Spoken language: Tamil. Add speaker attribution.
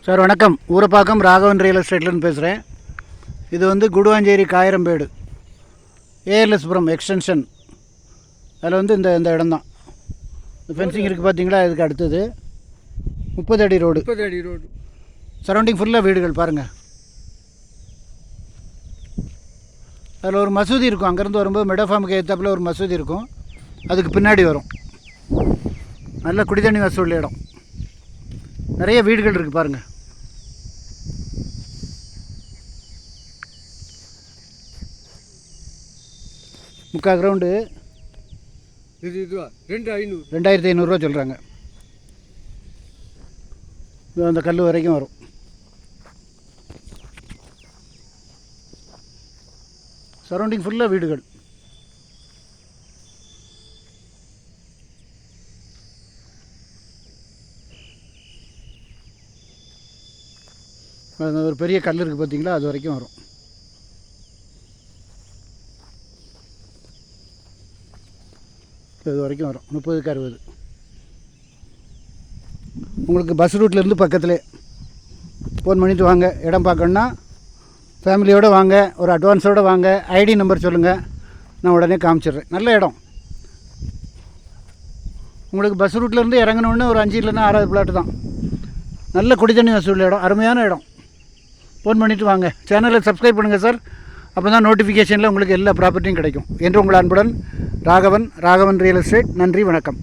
Speaker 1: சார் வணக்கம். ஊரப்பாக்கம் ராகவன் ரியல் எஸ்டேட்லேருந்து பேசுகிறேன். இது வந்து குடுவாஞ்சேரி காயரம்பேடு ஏஎல்எஸ்புரம் எக்ஸ்டென்ஷன். அதில் வந்து இந்த இடம் தான் ஃபென்சிங் இருக்குது பார்த்தீங்களா. இதுக்கு அடுத்தது 30 அடி ரோடு. சரௌண்டிங் ஃபுல்லாக வீடுகள் பாருங்கள். அதில் ஒரு மசூதி இருக்கும். அங்கேருந்து வரும்போது மெடோஃபார்முக்கு ஏற்றாப்பில் ஒரு மசூதி இருக்கும். அதுக்கு பின்னாடி வரும். நல்ல குடிதண்ணி வசதி உள்ள இடம். நிறைய வீடுகள் இருக்குது பாருங்கள். முக்கால் கிரவுண்டு
Speaker 2: இது
Speaker 1: 2500 சொல்கிறாங்க. அந்த கல் வரைக்கும் வரும். சரௌண்டிங் ஃபுல்லாக வீடுகள். ஒரு பெரிய கல் இருக்குது பார்த்தீங்களா, அது வரைக்கும் வரும். இது வரைக்கும் வரும். 30க்கு 60. உங்களுக்கு பஸ் ரூட்லேருந்து பக்கத்துலேயே ஃபோன் பண்ணிவிட்டு வாங்க. இடம் பார்க்கணுன்னா ஃபேமிலியோடு வாங்க, ஒரு அட்வான்ஸோடு வாங்க. ஐடி நம்பர் சொல்லுங்கள், நான் உடனே காமிச்சிடுறேன். நல்ல இடம். உங்களுக்கு பஸ் ரூட்லேருந்து இறங்கணுன்னு ஒரு 5 இல்லைன்னா 6வது பிளாட்டு தான். நல்ல குடித்தண்ணி வசதி உள்ள இடம், அருமையான இடம். ஃபோன் பண்ணிவிட்டு வாங்க. சேனலை சப்ஸ்கிரைப் பண்ணுங்கள் சார். அப்போ தான் நோட்டிஃபிகேஷனில் உங்களுக்கு எல்லா ப்ராப்பர்ட்டியும் கிடைக்கும். என்று உங்கள் அன்புடன் ராகவன் ரியல் எஸ்டேட். நன்றி, வணக்கம்.